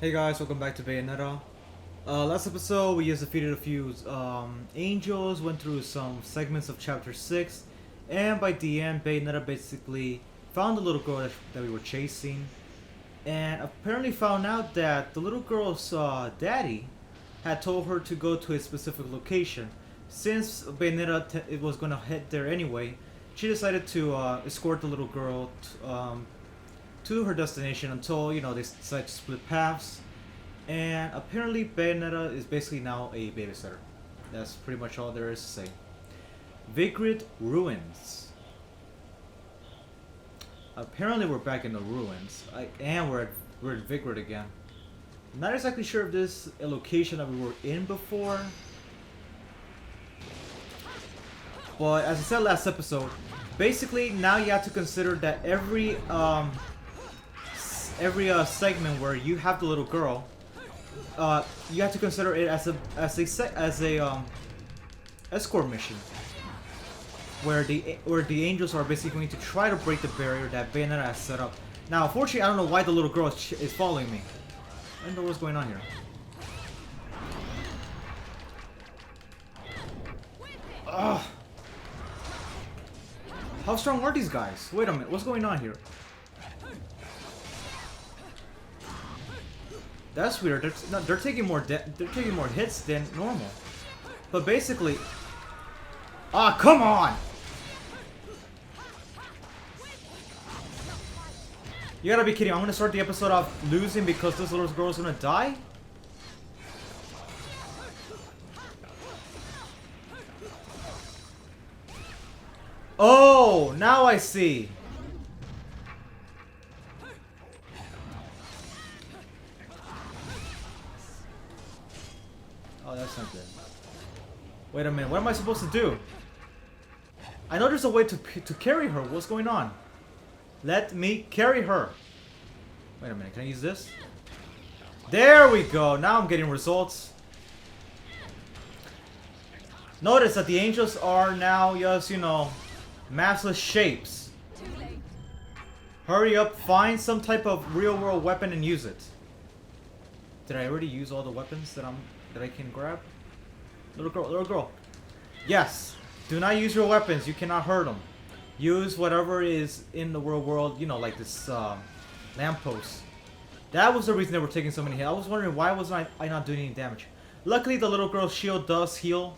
Hey guys, welcome back to Bayonetta. Last episode we just defeated a few angels, went through some segments of chapter 6, and by the end Bayonetta basically found the little girl that we were chasing, and apparently found out that the little girl's daddy had told her to go to a specific location. Since Bayonetta it was going to head there anyway, she decided to escort the little girl to her destination until, you know, they decide to split paths. And apparently Bayonetta is basically now a babysitter. That's pretty much all there is to say. Vigrid Ruins. Apparently we're back in the ruins. And we're at Vigrid again. Not exactly sure if this is a location that we were in before. But as I said last episode, basically now you have to consider that every segment where you have the little girl, you have to consider it as a escort mission, where the angels are basically going to try to break the barrier that Bayonetta has set up. Now, unfortunately, I don't know why the little girl is following me. I don't know what's going on here. Ugh. How strong are these guys? Wait a minute, what's going on here? That's weird. They're taking more hits than normal. But basically, come on! You gotta be kidding! I'm gonna start the episode off losing because this little girl's gonna die. Oh, now I see. Oh, that's not good. Wait a minute, what am I supposed to do? I know there's a way to carry her. What's going on? Let me carry her. Wait a minute, can I use this? There we go, now I'm getting results. Notice that the angels are now just, you know, massless shapes. Hurry up, find some type of real-world weapon and use it. Did I already use all the weapons that I can grab? Little girl. Yes. Do not use your weapons. You cannot hurt them. Use whatever is in the real world. You know, like this lamppost. That was the reason they were taking so many hits. I was wondering why wasn't I not doing any damage. Luckily, the little girl's shield does heal.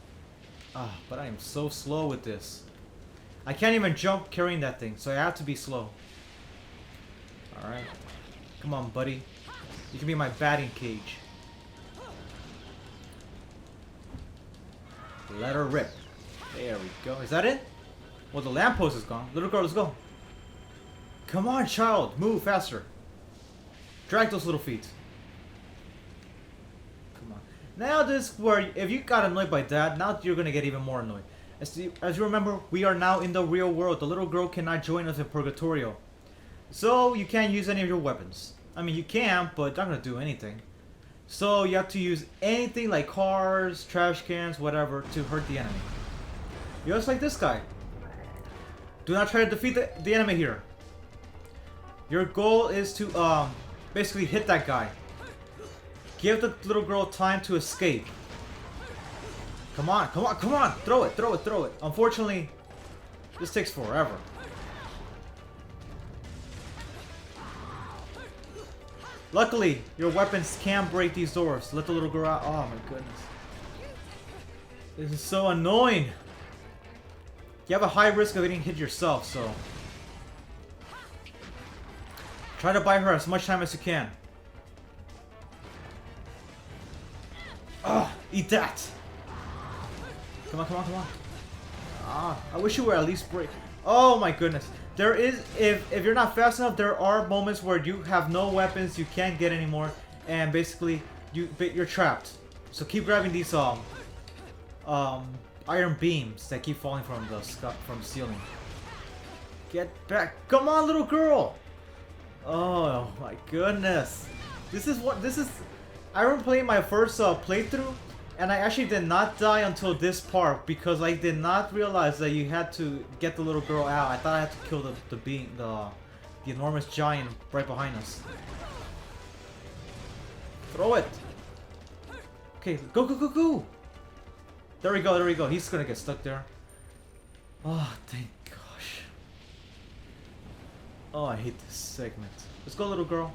But I am so slow with this. I can't even jump carrying that thing, so I have to be slow. Alright. Come on, buddy. You can be my batting cage. Let her rip. There we go. Is that it? Well, the lamppost is gone. Little girl, let's go. Come on, child. Move faster. Drag those little feet. Come on. Now this where if you got annoyed by that, now you're going to get even more annoyed. As you remember, we are now in the real world. The little girl cannot join us in Purgatorio. So you can't use any of your weapons. I mean, you can, but it's not going to do anything. So you have to use anything like cars, trash cans, whatever to hurt the enemy. Just like this guy. Do not try to defeat the enemy here. Your goal is to basically hit that guy. Give the little girl time to escape. Come on, come on, come on! Throw it, throw it, throw it. Unfortunately, this takes forever. Luckily, your weapons can break these doors. Let the little girl out. Oh my goodness. This is so annoying. You have a high risk of getting hit yourself, so try to buy her as much time as you can. Eat that! Come on, come on, come on. I wish you were at least break. Oh my goodness. There is, if you're not fast enough, there are moments where you have no weapons, you can't get any more, and basically you're trapped. So keep grabbing these iron beams that keep falling from the ceiling. Get back! Come on, little girl! Oh my goodness! This is. I remember playing my first playthrough, and I actually did not die until this part because I did not realize that you had to get the little girl out. I thought I had to kill the enormous giant right behind us. Throw it! Okay, go, go, go, go! There we go, there we go. He's gonna get stuck there. Oh, thank gosh. Oh, I hate this segment. Let's go, little girl.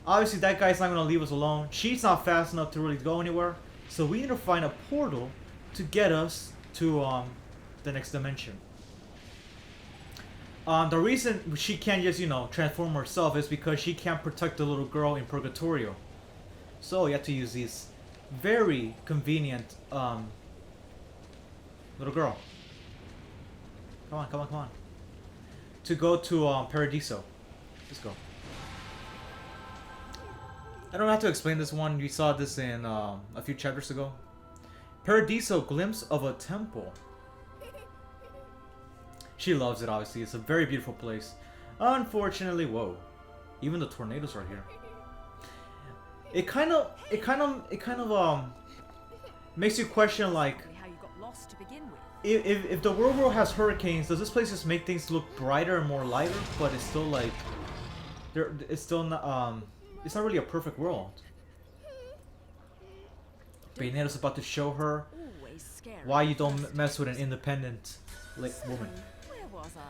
Obviously, that guy's not gonna leave us alone. She's not fast enough to really go anywhere. So we need to find a portal to get us to the next dimension. The reason she can't just, you know, transform herself is because she can't protect the little girl in Purgatorio. So you have to use these very convenient little girl. Come on, come on, come on. To go to Paradiso. Let's go. I don't have to explain this one. You saw this in a few chapters ago. Paradiso, glimpse of a temple. She loves it, obviously. It's a very beautiful place. Unfortunately, whoa. Even the tornadoes are here. It kind of makes you question, like, How you got lost to begin with. if the world has hurricanes, does this place just make things look brighter and more lighter? But it's still like, it's still not it's not really a perfect world. Bayonetta's about to show her why you don't mess with an independent woman. Where was I?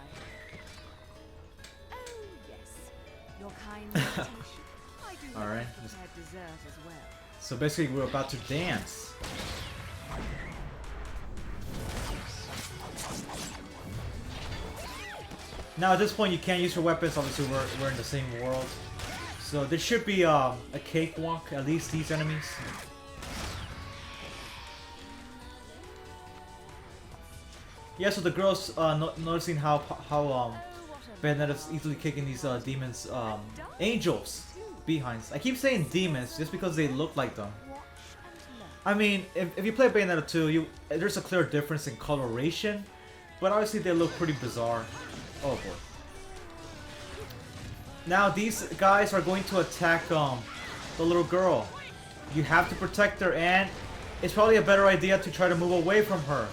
Oh yes, your kind invitation. I do All right. prepared dessert as well. So basically, we're about to dance. Now at this point, you can't use your weapons. Obviously, we're in the same world, so there should be a cakewalk. At least these enemies. Yeah, so the girls noticing how Bayonetta's easily kicking these demons, angels behinds. I keep saying demons just because they look like them. I mean, if you play Bayonetta 2, there's a clear difference in coloration, but obviously they look pretty bizarre. Oh boy. Now these guys are going to attack the little girl. You have to protect her, and it's probably a better idea to try to move away from her.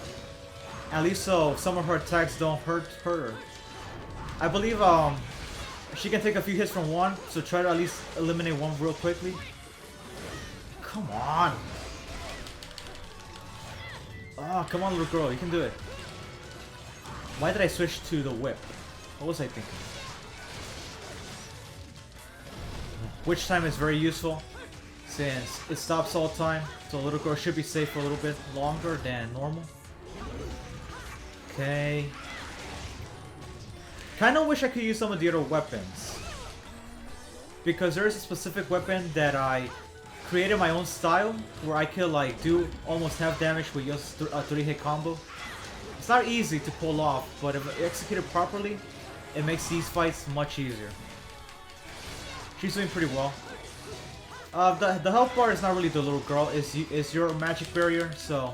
At least so some of her attacks don't hurt her. I believe she can take a few hits from one, so try to at least eliminate one real quickly. Come on. Oh, come on, little girl, you can do it. Why did I switch to the whip? What was I thinking? Witch time is very useful since it stops all time, so little girl should be safe for a little bit longer than normal. Okay. Kinda wish I could use some of the other weapons, because there is a specific weapon that I created my own style where I could like do almost half damage with just a 3-hit combo. It's not easy to pull off, but if executed properly, it makes these fights much easier. She's doing pretty well. The health bar is not really the little girl, is your magic barrier, so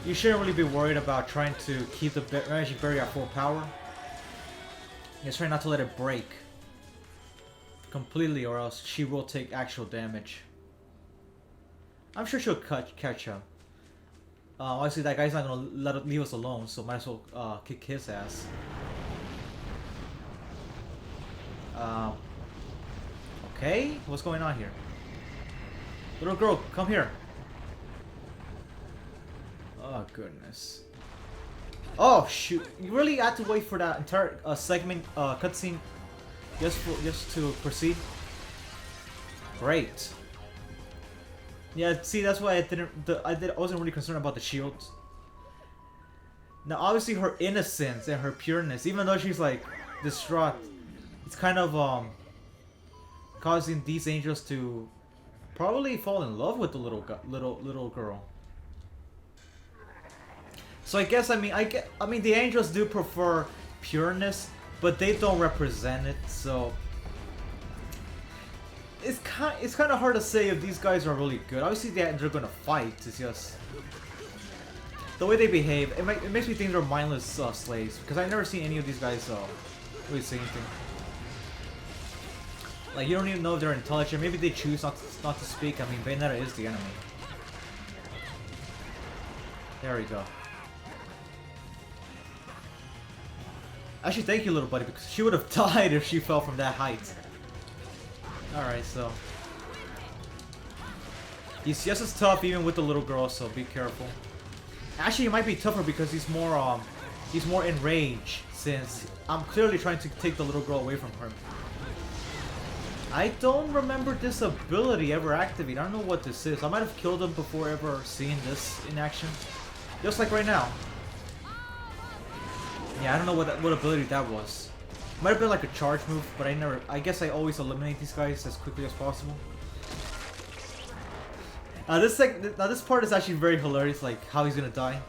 you shouldn't really be worried about trying to keep the magic barrier at full power. Just try not to let it break completely, or else she will take actual damage. I'm sure she'll catch up. Obviously, that guy's not gonna leave us alone, so might as well kick his ass. Okay, what's going on here? Little girl, come here. Oh goodness. Oh shoot! You really had to wait for that entire segment, cutscene, just to proceed. Great. Yeah, see, that's why I wasn't really concerned about the shields. Now, obviously, her innocence and her pureness, even though she's like distraught, it's kind of causing these angels to probably fall in love with the little girl. So I guess I mean the angels do prefer pureness, but they don't represent it. So it's kind of hard to say if these guys are really good. Obviously they're gonna fight. It's just the way they behave. It makes me think they're mindless slaves, because I've never seen any of these guys really say anything. Like, you don't even know if they're intelligent. Maybe they choose not to speak. I mean, Bayonetta is the enemy. There we go. Actually, thank you, little buddy, because she would have died if she fell from that height. Alright, so He's just as tough even with the little girl, so be careful. Actually, he might be tougher because he's more in range, since I'm clearly trying to take the little girl away from her. I don't remember this ability ever activated. I don't know what this is. I might have killed him before ever seeing this in action. Just like right now. Yeah, I don't know what ability that was. Might have been like a charge move, but I guess I always eliminate these guys as quickly as possible. This part is actually very hilarious, like how he's gonna die.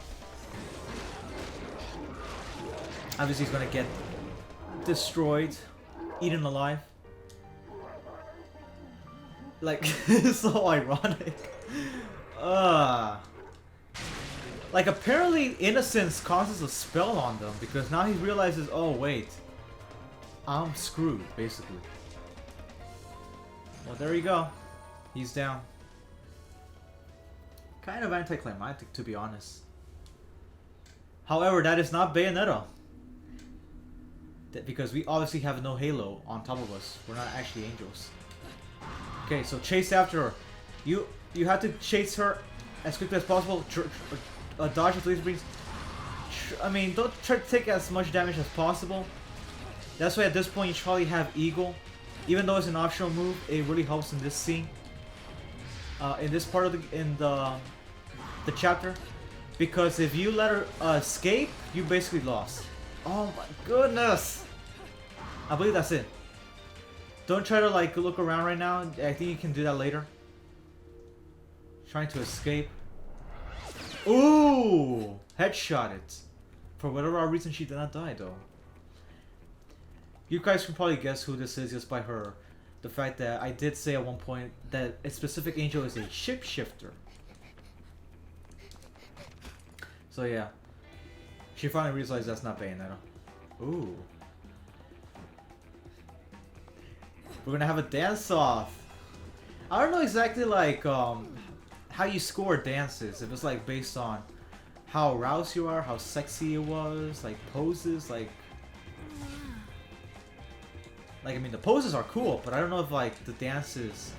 Obviously he's gonna get destroyed, eaten alive. Like, it's so ironic. Like, apparently innocence causes a spell on them, because now he realizes, oh wait, I'm screwed, basically. Well, there you go. He's down. Kind of anticlimactic, to be honest. However, that is not Bayonetta. Because we obviously have no Halo on top of us. We're not actually angels. Okay, so chase after her. You have to chase her as quickly as possible. Dodge with laser beams. I mean, don't try to take as much damage as possible. That's why at this point you should probably have Eagle. Even though it's an optional move, it really helps in this scene. In this part of the chapter, because if you let her escape, you basically lost. Oh my goodness! I believe that's it. Don't try to like look around right now. I think you can do that later. Trying to escape. Ooh! Headshot it. For whatever reason, she did not die though. You guys can probably guess who this is just by the fact that I did say at one point that a specific angel is a shapeshifter. So yeah. She finally realized that's not Bayonetta. Ooh. We're gonna have a dance-off. I don't know exactly like how you score dances. If it's like based on how aroused you are, how sexy it was, like poses, like I mean the poses are cool, but I don't know if like the dances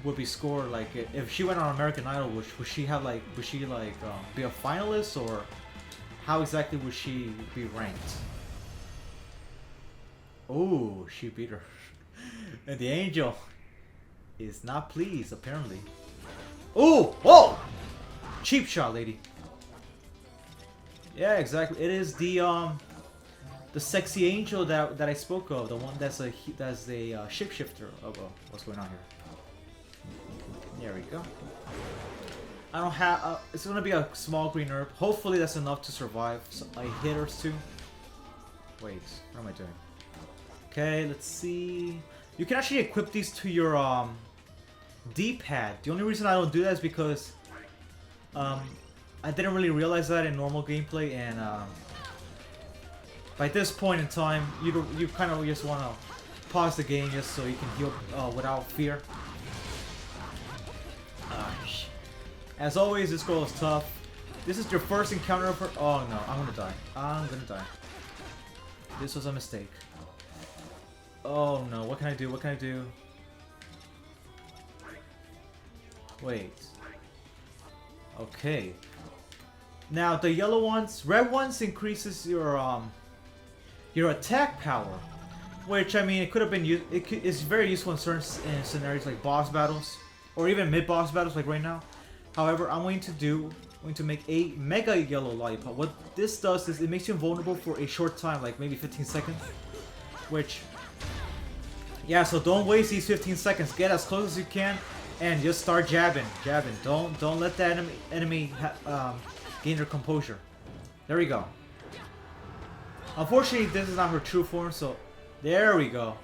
would be scored like if she went on American Idol, would she be a finalist, or how exactly would she be ranked? Oh, she beat her. And the angel is not pleased, apparently. Oh! Whoa! Cheap shot, lady. Yeah, exactly. It is the sexy angel that I spoke of, the one that's a shapeshifter. Oh, well, what's going on here? There we go. I don't have. It's gonna be a small green herb. Hopefully, that's enough to survive. So I hit her too. Wait, what am I doing? Okay, let's see. You can actually equip these to your D-pad. The only reason I don't do that is because I didn't really realize that in normal gameplay, and by this point in time, you kind of just want to pause the game just so you can heal without fear. As always, this girl is tough. This is your first encounter of her. Oh no, I'm gonna die. I'm gonna die. This was a mistake. Oh no, what can I do? What can I do? Wait. Okay. Now the yellow ones, red ones increases your attack power, which I mean it could have been used. It's very useful in certain scenarios like boss battles or even mid-boss battles like right now. However, I'm going to make a mega yellow lollipop. What this does is it makes you invulnerable for a short time, like maybe 15 seconds. Which, yeah, so don't waste these 15 seconds. Get as close as you can, and just start jabbing. Don't let the enemy gain their composure. There we go. Unfortunately, this is not her true form, so there we go.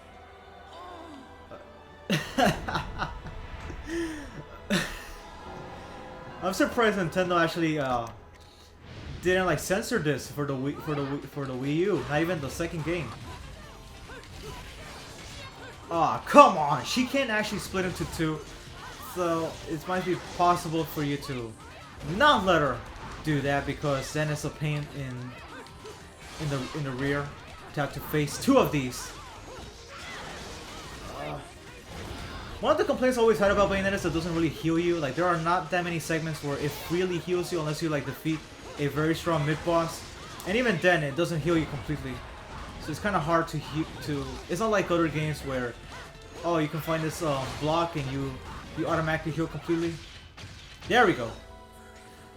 I'm surprised Nintendo actually didn't like censor this for the Wii U. Not even the second game. Ah, oh, come on! She can't actually split into two, so it might be possible for you to not let her do that, because then it's a pain in the rear to have to face two of these. One of the complaints I always had about Bayonetta is it doesn't really heal you. Like, there are not that many segments where it really heals you unless you, like, defeat a very strong mid-boss. And even then, it doesn't heal you completely. So it's kind of hard to heal. It's not like other games where, oh, you can find this block and you automatically heal completely. There we go.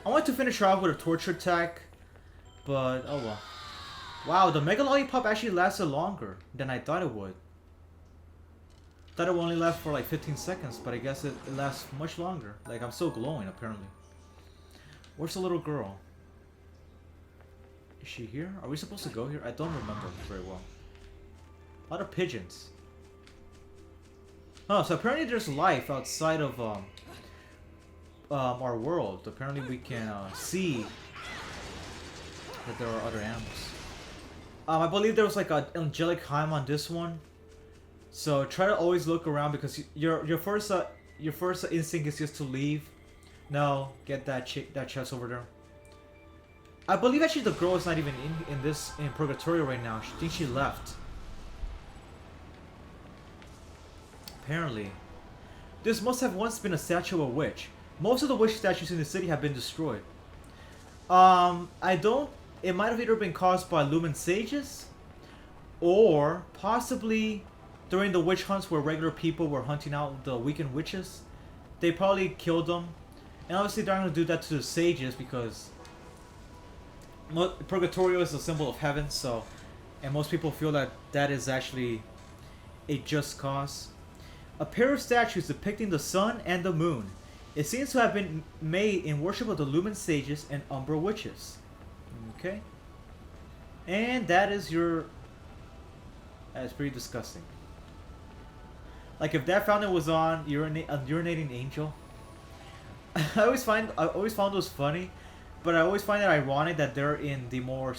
I want to finish her off with a torture attack, but oh well. Wow, the Mega Lollipop actually lasted longer than I thought it would. Thought it would only last for like 15 seconds, but I guess it lasts much longer. Like, I'm still glowing, apparently. Where's the little girl? Is she here? Are we supposed to go here? I don't remember very well. A lot of pigeons. Oh, so apparently there's life outside of our world. Apparently we can see that there are other animals. I believe there was like an angelic Heim on this one. So try to always look around because your first instinct is just to leave. No, get that chest over there. I believe actually the girl is not even in Purgatorio right now. I think she left. Apparently, this must have once been a statue of a witch. Most of the witch statues in the city have been destroyed. It might have either been caused by Lumen sages, or possibly during the witch hunts where regular people were hunting out the weakened witches. They probably killed them. And obviously they're not going to do that to the sages because Purgatorio is a symbol of heaven, so, and most people feel that that is actually a just cause. A pair of statues depicting the sun and the moon. It seems to have been made in worship of the Lumen sages and Umbra witches. Okay. And that is that is pretty disgusting. Like, if that fountain was on a urinating angel, I always found those funny, but I always find it ironic that they're in the more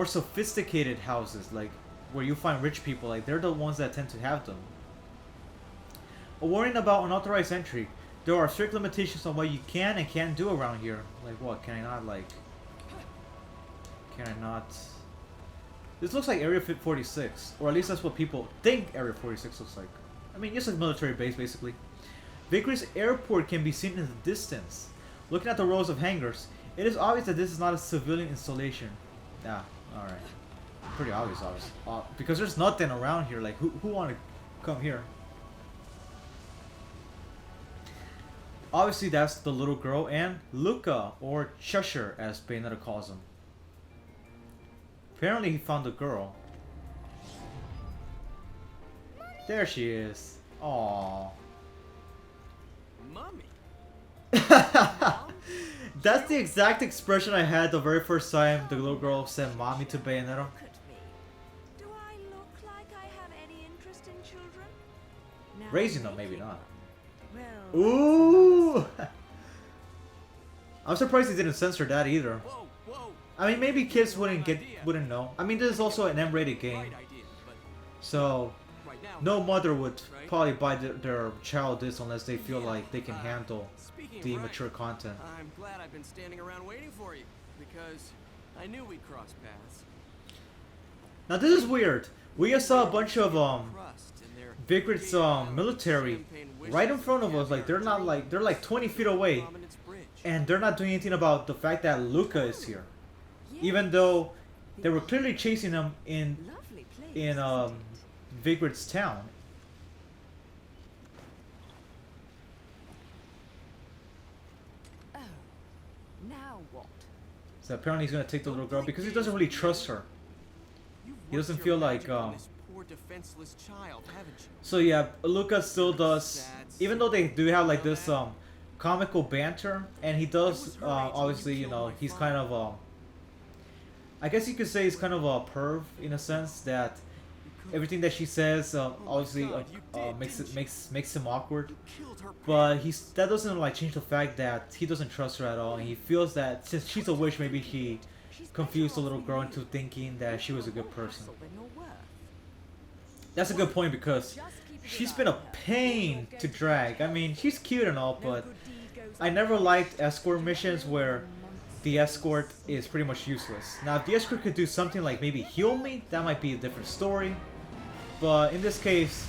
sophisticated houses, like where you find rich people. Like, they're the ones that tend to have them. A warning about unauthorized entry. There are strict limitations on what you can and can't do around here. Like what? Can I not? This looks like Area 46, or at least that's what people think Area 46 looks like. I mean, it's a military base, basically. Vickers Airport can be seen in the distance. Looking at the rows of hangars, it is obvious that this is not a civilian installation. Ah, alright. Pretty obvious, because there's nothing around here. Like, who want to come here? Obviously, that's the little girl and Luca, or Cheshire, as Bayonetta calls him. Apparently, he found the girl. There she is. Aww. Mommy. That's the exact expression I had the very first time the little girl said "mommy" to Bayonetta. Look at me. Do I look like I have any interest in children? Now Raising them, maybe not. Well, Ooh! I'm surprised he didn't censor that either. Whoa, whoa. I mean, maybe kids wouldn't know. I mean, this is also an M-rated game, Right idea, but so right now, no mother would probably buy their child this unless they feel like they can handle speaking of the right, mature content. I'm glad I've been standing around waiting for you because I knew we'd cross paths. Now this is weird. We just saw a bunch of Crust in their Vigrid's military champagne right in wishes front of us. and Like they're not their they're like 20 feet away, Prominence Bridge. and they're not doing anything about the fact that Luca is here, yes, even though they were clearly chasing him in lovely place, in isn't Vigrid's town. it? Oh, now what? So apparently he's gonna take the little girl because he doesn't really trust her. You've He doesn't worked feel your like magic on this poor defenseless child, haven't you? So yeah, Luca still does, even though they do have like this comical banter, and he does obviously, you know, he's kind of I guess you could say he's kind of a perv in a sense that everything that she says obviously makes him awkward, You killed her but that doesn't like change the fact that he doesn't trust her at all, and he feels that since she's a witch, maybe he She's confused the better little off girl than into you. thinking that she was a good More person. hassle than you're worth. That's a good point because Just keep a she's good been eye a on her. pain to drag. I mean, she's cute and all, No but good deed goes I never unpunished. liked escort missions where the escort is pretty much useless. Now, if the escort could do something like maybe heal me, that might be a different story. But in this case,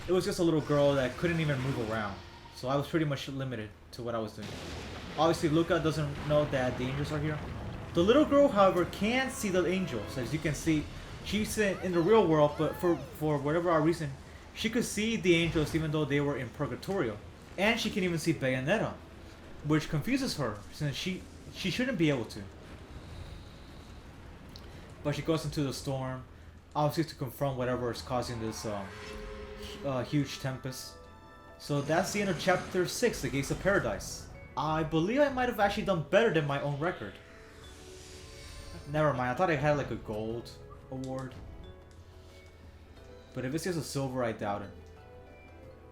it was just a little girl that couldn't even move around. So I was pretty much limited to what I was doing. Obviously, Luca doesn't know that the angels are here. The little girl, however, can see the angels. As you can see, she's in the real world, but for whatever reason, she could see the angels even though they were in Purgatorio. And she can even see Bayonetta, which confuses her, since she shouldn't be able to. But she goes into the storm, obviously to confront whatever is causing this huge tempest. So that's the end of Chapter 6, The Gates of Paradise. I believe I might have actually done better than my own record. Never mind, I thought I had like a gold award. But if it's just a silver, I doubt it.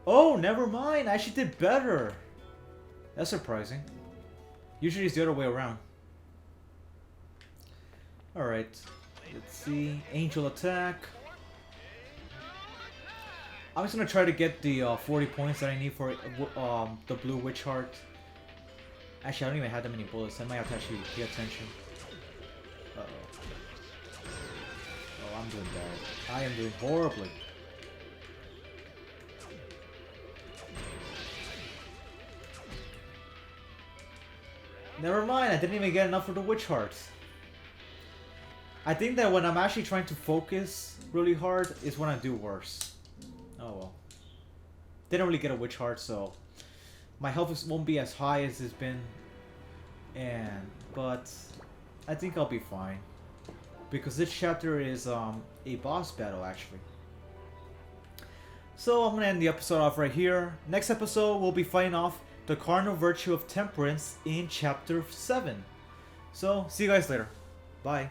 Oh, never mind, I actually did better. That's surprising. Usually it's the other way around. Alright, let's see. Angel attack. I'm just gonna try to get the 40 points that I need for the blue witch heart. Actually, I don't even have that many bullets. I might have to actually pay attention. Uh-oh. Oh, I'm doing bad. I am doing horribly. Never mind, I didn't even get enough for the witch hearts. I think that when I'm actually trying to focus really hard is when I do worse. Oh well. Didn't really get a witch heart, so my health won't be as high as it's been. But I think I'll be fine. Because this chapter is a boss battle actually. So I'm gonna end the episode off right here. Next episode we'll be fighting off the cardinal virtue of temperance in chapter 7. So see you guys later. Bye.